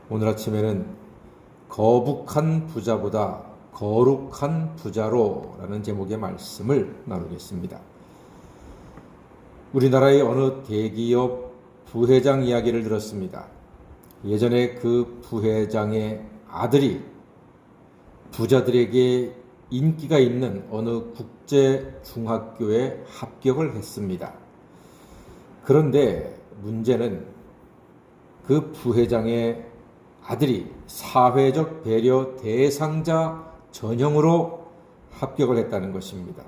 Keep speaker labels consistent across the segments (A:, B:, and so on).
A: 오늘 아침에는 거북한 부자보다 거룩한 부자로 라는 제목의 말씀을 나누겠습니다. 우리나라의 어느 대기업 부회장 이야기를 들었습니다. 예전에 그 부회장의 아들이 부자들에게 인기가 있는 어느 국제 중학교에 합격을 했습니다. 그런데 문제는 그 부회장의 아들이 사회적 배려 대상자 전형으로 합격을 했다는 것입니다.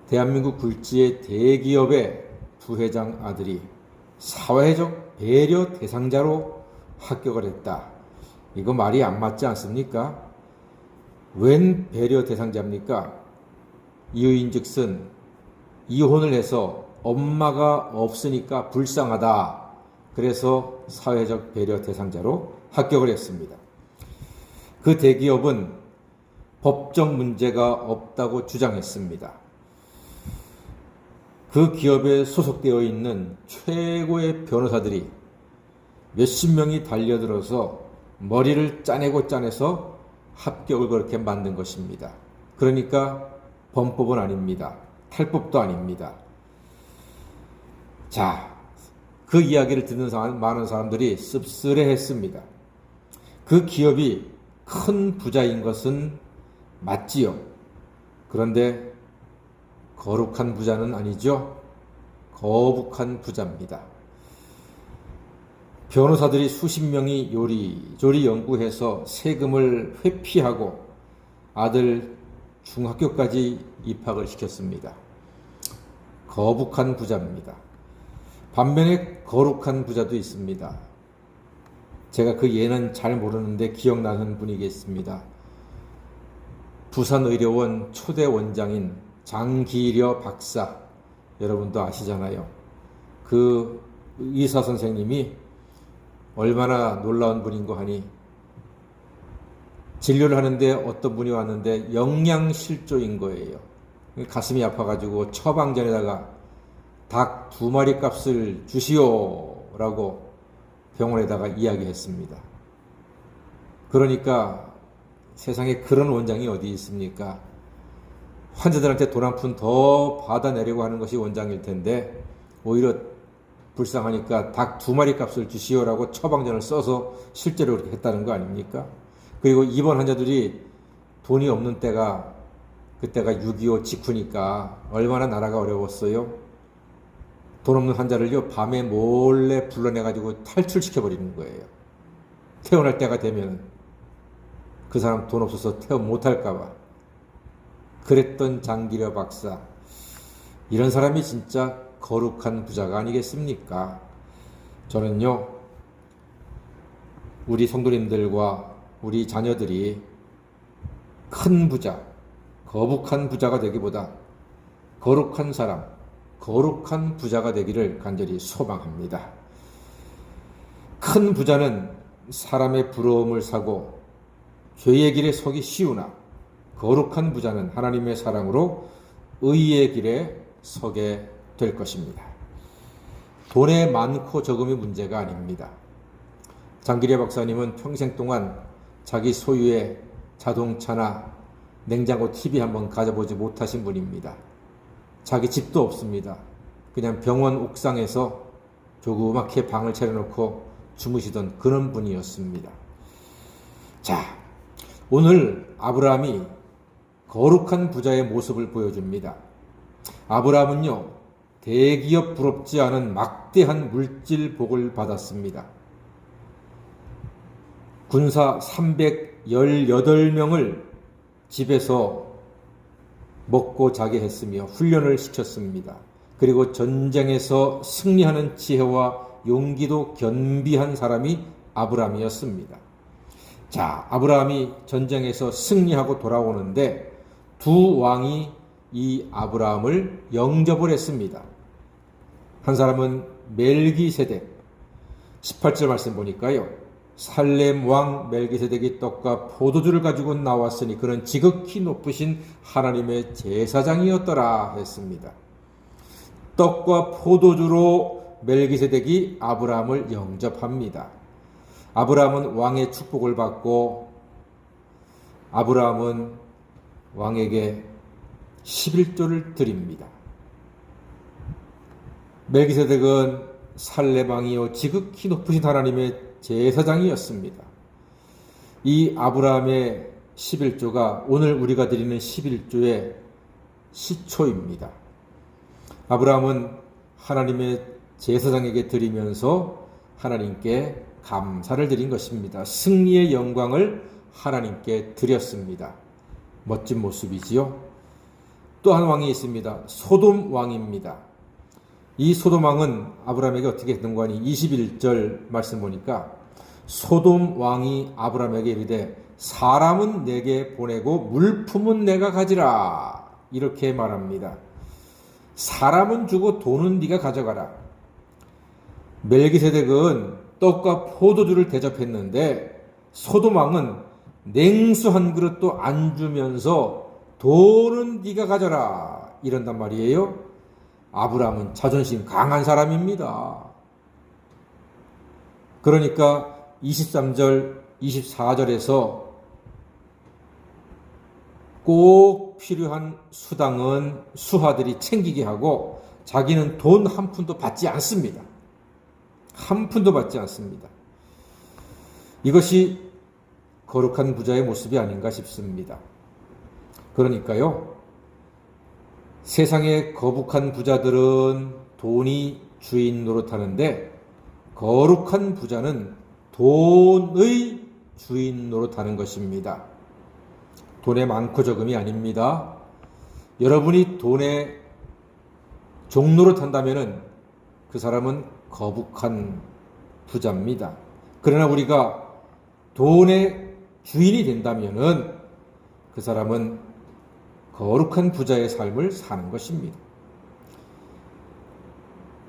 A: 대한민국 굴지의 대기업의 부회장 아들이 사회적 배려 대상자로 합격을 했다. 이거 말이 안 맞지 않습니까? 웬 배려 대상자입니까? 이유인즉슨 이혼을 해서 엄마가 없으니까 불쌍하다. 그래서 사회적 배려 대상자로 합격을 했습니다. 그 대기업은 법적 문제가 없다고 주장했습니다. 그 기업에 소속되어 있는 최고의 변호사들이 몇십 명이 달려들어서 머리를 짜내고 짜내서 합격을 그렇게 만든 것입니다. 그러니까 범법은 아닙니다. 탈법도 아닙니다. 자, 그 이야기를 듣는 많은 사람들이 씁쓸해했습니다. 그 기업이 큰 부자인 것은 맞지요. 그런데 거룩한 부자는 아니죠. 거북한 부자입니다. 변호사들이 수십 명이 요리조리 연구해서 세금을 회피하고 아들 중학교까지 입학을 시켰습니다. 거북한 부자입니다. 반면에 거룩한 부자도 있습니다. 제가 그 예는 잘 모르는데 기억나는 분이 계십니다. 부산의료원 초대 원장인 장기려 박사, 여러분도 아시잖아요. 그 의사 선생님이 얼마나 놀라운 분인고 하니 진료를 하는데 어떤 분이 왔는데 영양실조인 거예요. 가슴이 아파가지고 처방전에다가 닭 2마리 값을 주시오라고 병원에다가 이야기했습니다. 그러니까 세상에 그런 원장이 어디 있습니까? 환자들한테 돈 한 푼 더 받아내려고 하는 것이 원장일 텐데 오히려 불쌍하니까 닭 2마리 값을 주시오라고 처방전을 써서 실제로 그렇게 했다는 거 아닙니까? 그리고 입원 환자들이 돈이 없는 때가 그때가 6.25 직후니까 얼마나 나라가 어려웠어요. 돈 없는 환자를요 밤에 몰래 불러내가지고 탈출시켜버리는 거예요. 퇴원할 때가 되면 그 사람 돈 없어서 퇴원 못할까봐. 그랬던 장기려 박사, 이런 사람이 진짜 거룩한 부자가 아니겠습니까? 저는요 우리 성도님들과 우리 자녀들이 큰 부자, 거북한 부자가 되기보다 거룩한 사람, 거룩한 부자가 되기를 간절히 소망합니다. 큰 부자는 사람의 부러움을 사고 죄의 길에 서기 쉬우나 거룩한 부자는 하나님의 사랑으로 의의 길에 서게 될 것입니다. 돈의 많고 적음이 문제가 아닙니다. 장기려 박사님은 평생 동안 자기 소유의 자동차나 냉장고 TV 한번 가져보지 못하신 분입니다. 자기 집도 없습니다. 그냥 병원 옥상에서 조그맣게 방을 차려놓고 주무시던 그런 분이었습니다. 자, 오늘 아브라함이 거룩한 부자의 모습을 보여줍니다. 아브라함은요, 대기업 부럽지 않은 막대한 물질 복을 받았습니다. 군사 318명을 집에서 먹고 자게 했으며 훈련을 시켰습니다. 그리고 전쟁에서 승리하는 지혜와 용기도 겸비한 사람이 아브라함이었습니다. 자, 아브라함이 전쟁에서 승리하고 돌아오는데 두 왕이 이 아브라함을 영접을 했습니다. 한 사람은 멜기세덱, 18절 말씀 보니까요. 살렘 왕 멜기세덱이 떡과 포도주를 가지고 나왔으니 그는 지극히 높으신 하나님의 제사장이었더라 했습니다. 떡과 포도주로 멜기세덱이 아브라함을 영접합니다. 아브라함은 왕의 축복을 받고 아브라함은 왕에게 11조를 드립니다. 멜기세덱은 살레방이요 지극히 높으신 하나님의 제사장이었습니다. 이 아브라함의 11조가 오늘 우리가 드리는 11조의 시초입니다. 아브라함은 하나님의 제사장에게 드리면서 하나님께 감사를 드린 것입니다. 승리의 영광을 하나님께 드렸습니다. 멋진 모습이지요. 또 한 왕이 있습니다. 소돔 왕입니다. 이 소돔 왕은 아브라함에게 어떻게 했던 거니? 21절 말씀 보니까 소돔 왕이 아브라함에게 이르되 사람은 내게 보내고 물품은 내가 가지라 이렇게 말합니다. 사람은 주고 돈은 네가 가져가라. 멜기세덱은 떡과 포도주를 대접했는데 소돔 왕은 냉수 한 그릇도 안 주면서 돈은 네가 가져라 이런단 말이에요. 아브라함은 자존심 강한 사람입니다. 그러니까 23절, 24절에서 꼭 필요한 수당은 수하들이 챙기게 하고 자기는 돈 한 푼도 받지 않습니다. 한 푼도 받지 않습니다. 이것이 거룩한 부자의 모습이 아닌가 싶습니다. 그러니까요, 세상의 거북한 부자들은 돈이 주인 노릇하는데 거룩한 부자는 돈의 주인 노릇하는 것입니다. 돈의 많고 적음이 아닙니다. 여러분이 돈의 종로를 탄다면 그 사람은 거북한 부자입니다. 그러나 우리가 돈의 주인이 된다면 그 사람은 거룩한 부자의 삶을 사는 것입니다.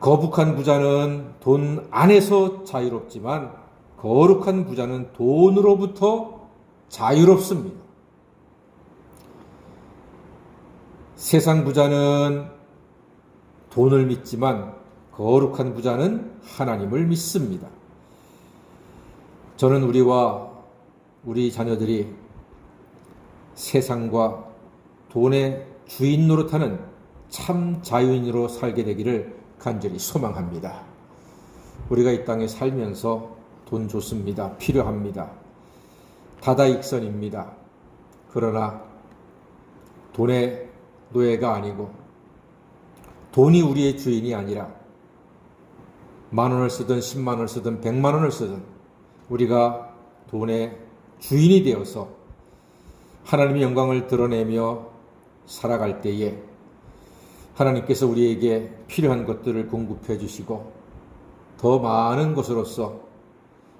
A: 거북한 부자는 돈 안에서 자유롭지만 거룩한 부자는 돈으로부터 자유롭습니다. 세상 부자는 돈을 믿지만 거룩한 부자는 하나님을 믿습니다. 저는 우리와 우리 자녀들이 세상과 돈의 주인 노릇하는 참 자유인으로 살게 되기를 간절히 소망합니다. 우리가 이 땅에 살면서 돈 좋습니다. 필요합니다. 다다익선입니다. 그러나 돈의 노예가 아니고 돈이 우리의 주인이 아니라 10,000원을 쓰든 100,000원을 쓰든 100,000원을 쓰든 우리가 돈의 주인이 되어서 하나님의 영광을 드러내며 살아갈 때에 하나님께서 우리에게 필요한 것들을 공급해 주시고 더 많은 것으로서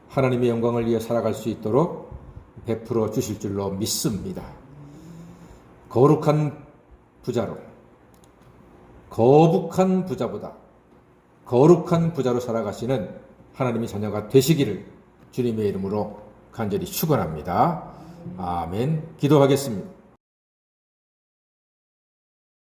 A: 하나님의 영광을 위해 살아갈 수 있도록 베풀어 주실 줄로 믿습니다. 거룩한 부자로, 거북한 부자보다 거룩한 부자로 살아가시는 하나님의 자녀가 되시기를 주님의 이름으로 간절히 축원합니다. 아멘. 기도하겠습니다.